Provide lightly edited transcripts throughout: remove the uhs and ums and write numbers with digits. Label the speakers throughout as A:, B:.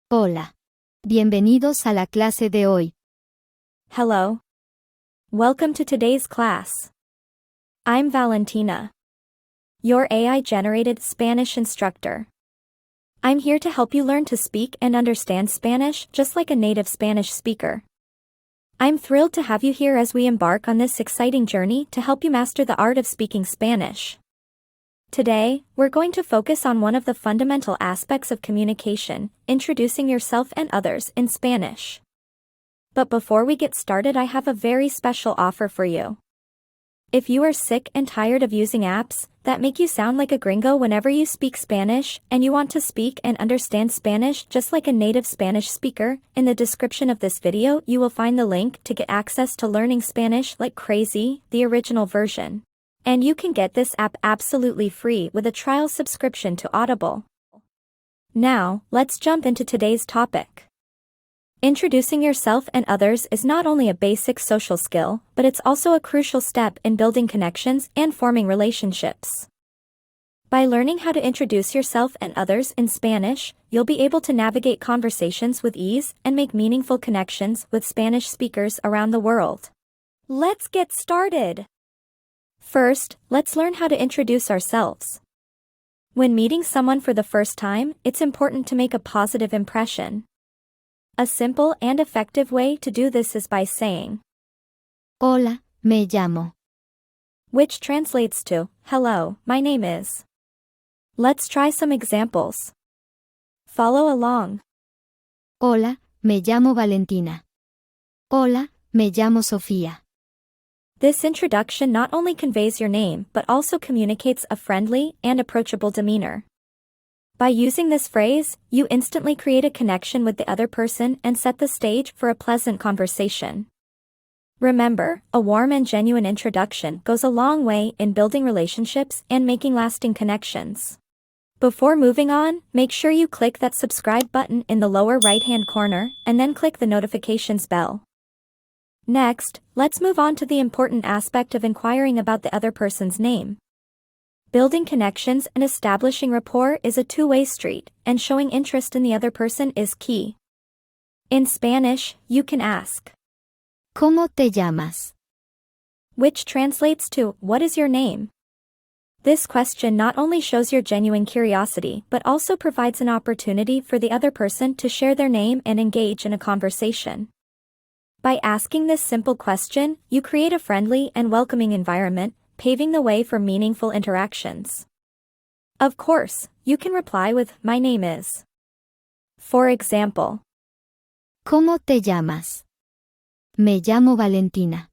A: Hola. Bienvenidos a la clase de hoy.
B: Hello. Welcome to today's class. I'm Valentina, your AI-generated Spanish instructor. I'm here to help you learn to speak and understand Spanish just like a native Spanish speaker. I'm thrilled to have you here as we embark on this exciting journey to help you master the art of speaking Spanish. Today, we're going to focus on one of the fundamental aspects of communication, introducing yourself and others in Spanish. But before we get started, I have a very special offer for you. If you are sick and tired of using apps that make you sound like a gringo whenever you speak Spanish, and you want to speak and understand Spanish just like a native Spanish speaker, in the description of this video you will find the link to get access to learning Spanish like crazy, the original version. And you can get this app absolutely free with a trial subscription to Audible. Now, let's jump into today's topic. Introducing yourself and others is not only a basic social skill, but it's also a crucial step in building connections and forming relationships. By learning how to introduce yourself and others in Spanish, you'll be able to navigate conversations with ease and make meaningful connections with Spanish speakers around the world. Let's get started! First, let's learn how to introduce ourselves. When meeting someone for the first time, it's important to make a positive impression. A simple and effective way to do this is by saying,
A: Hola, me llamo.
B: which translates to, hello, my name is. Let's try some examples. Follow along.
A: Hola, me llamo Valentina. Hola, me llamo Sofía.
B: This introduction not only conveys your name but also communicates a friendly and approachable demeanor. By using this phrase, you instantly create a connection with the other person and set the stage for a pleasant conversation. Remember, a warm and genuine introduction goes a long way in building relationships and making lasting connections. Before moving on, make sure you click that subscribe button in the lower right-hand corner and then click the notifications bell. Next, let's move on to the important aspect of inquiring about the other person's name. Building connections and establishing rapport is a two-way street, and showing interest in the other person is key. In Spanish, you can ask,
A: ¿Cómo te llamas?
B: which translates to, what is your name? This question not only shows your genuine curiosity but also provides an opportunity for the other person to share their name and engage in a conversation. By asking this simple question, you create a friendly and welcoming environment, paving the way for meaningful interactions. Of course, you can reply with, my name is. For example,
A: ¿Cómo te llamas? Me llamo Valentina.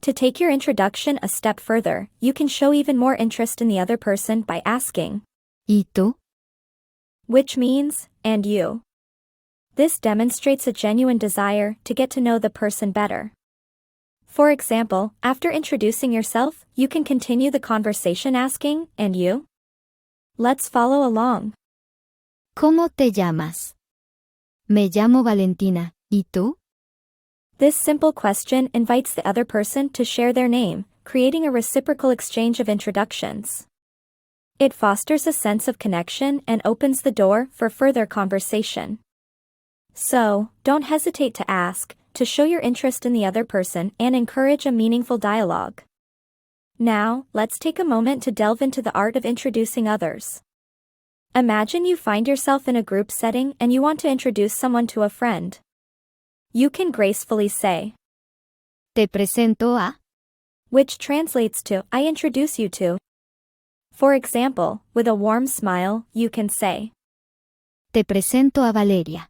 B: to take your introduction a step further, you can show even more interest in the other person by asking,
A: ¿Y tú?
B: which means, and you. This demonstrates a genuine desire to get to know the person better. For example, after introducing yourself, you can continue the conversation asking, and you? Let's follow along.
A: ¿Cómo te llamas? Me llamo Valentina. ¿Y tú?
B: This simple question invites the other person to share their name, creating a reciprocal exchange of introductions. It fosters a sense of connection and opens the door for further conversation. So, don't hesitate to ask, to show your interest in the other person and encourage a meaningful dialogue. Now, let's take a moment to delve into the art of introducing others. Imagine you find yourself in a group setting and you want to introduce someone to a friend. You can gracefully say,
A: Te presento a.
B: which translates to, I introduce you to. For example, with a warm smile, you can say,
A: Te presento a Valeria.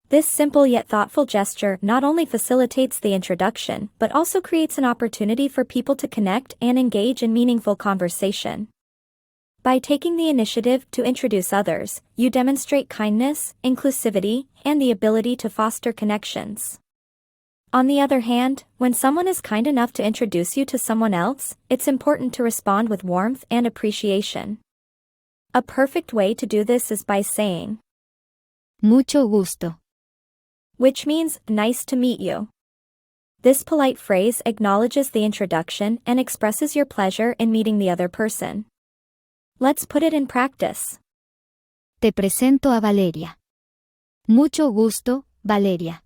B: This simple yet thoughtful gesture not only facilitates the introduction but also creates an opportunity for people to connect and engage in meaningful conversation. By taking the initiative to introduce others, you demonstrate kindness, inclusivity, and the ability to foster connections. On the other hand, when someone is kind enough to introduce you to someone else, it's important to respond with warmth and appreciation. A perfect way to do this is by saying,
A: Mucho gusto.
B: which means, nice to meet you. This polite phrase acknowledges the introduction and expresses your pleasure in meeting the other person. Let's put it in practice.
A: Te presento a Valeria. Mucho gusto, Valeria.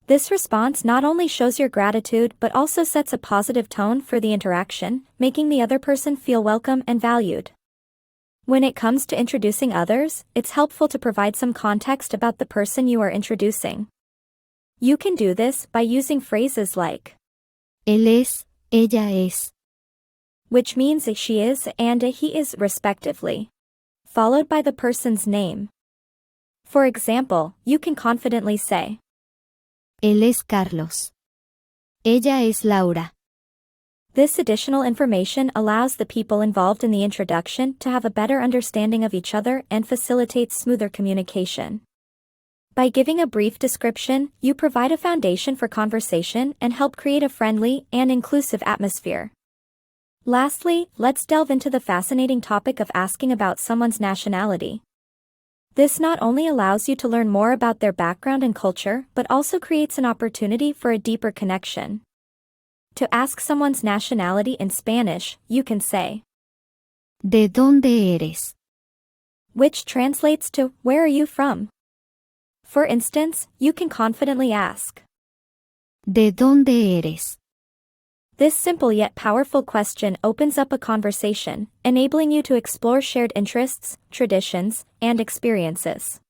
B: This response not only shows your gratitude but also sets a positive tone for the interaction, making the other person feel welcome and valued. When it comes to introducing others, it's helpful to provide some context about the person you are introducing. You can do this by using phrases like
A: Él es, ella es.
B: which means a she is and a he is respectively, followed by the person's name. For example, you can confidently say,
A: Él es Carlos. Ella es Laura.
B: This additional information allows the people involved in the introduction to have a better understanding of each other and facilitates smoother communication. By giving a brief description, you provide a foundation for conversation and help create a friendly and inclusive atmosphere. Lastly, let's delve into the fascinating topic of asking about someone's nationality. This not only allows you to learn more about their background and culture, but also creates an opportunity for a deeper connection. To ask someone's nationality in Spanish, you can say,
A: ¿De dónde eres?
B: which translates to, where are you from? For instance, you can confidently ask,
A: ¿De dónde eres?
B: This simple yet powerful question opens up a conversation, enabling you to explore shared interests, traditions, and experiences.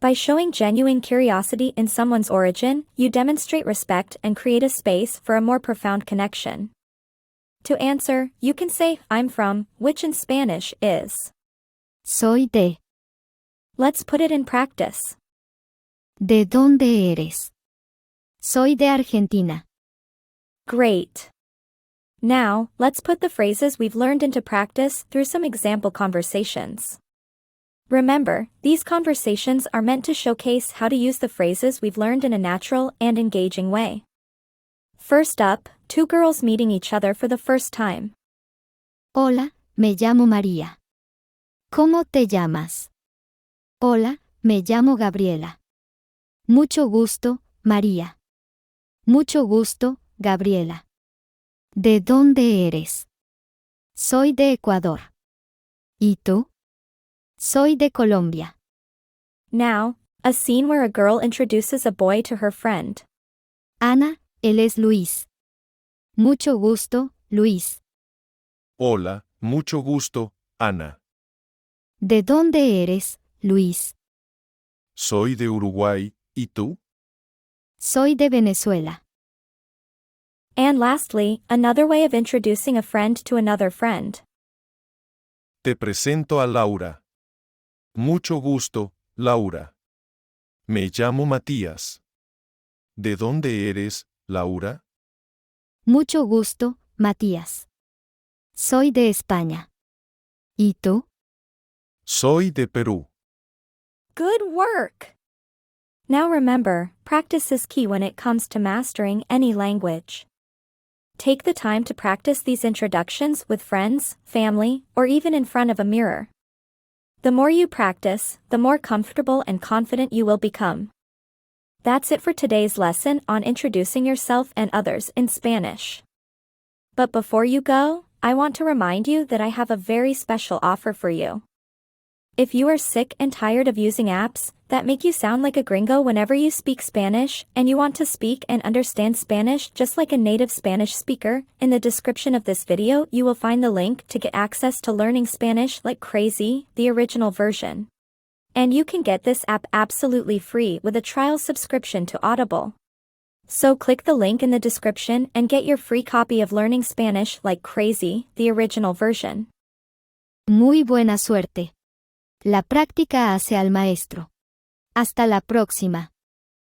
B: By showing genuine curiosity in someone's origin, you demonstrate respect and create a space for a more profound connection. To answer, you can say, I'm from, which in Spanish is,
A: Soy de.
B: let's put it in practice.
A: ¿De dónde eres? Soy de Argentina.
B: Great. Now, let's put the phrases we've learned into practice through some example conversations. Remember, these conversations are meant to showcase how to use the phrases we've learned in a natural and engaging way. First up, two girls meeting each other for the first time.
A: Hola, me llamo María. ¿Cómo te llamas? Hola, me llamo Gabriela. Mucho gusto, María. Mucho gusto, Gabriela. ¿De dónde eres? Soy de Ecuador. ¿Y tú? Soy de Colombia.
B: Now, a scene where a girl introduces a boy to her friend.
A: Ana, él es Luis. Mucho gusto, Luis.
C: Hola, mucho gusto, Ana.
A: ¿De dónde eres, Luis?
C: Soy de Uruguay, ¿y tú?
A: Soy de Venezuela.
B: And lastly, another way of introducing a friend to another friend.
C: Te presento a Laura. Mucho gusto, Laura. Me llamo Matías. ¿De dónde eres, Laura?
A: Mucho gusto, Matías. Soy de España. ¿Y tú?
C: Soy de Perú.
B: Good work! Now remember, practice is key when it comes to mastering any language. Take the time to practice these introductions with friends, family, or even in front of a mirror. The more you practice, the more comfortable and confident you will become. That's it for today's lesson on introducing yourself and others in Spanish. But before you go, I want to remind you that I have a very special offer for you. If you are sick and tired of using apps that make you sound like a gringo whenever you speak Spanish, and you want to speak and understand Spanish just like a native Spanish speaker, in the description of this video you will find the link to get access to learning Spanish like crazy, the original version. And you can get this app absolutely free with a trial subscription to Audible. So click the link in the description and get your free copy of Learning Spanish like Crazy, the original version.
A: Muy buena suerte. La práctica hace al maestro. Hasta la próxima.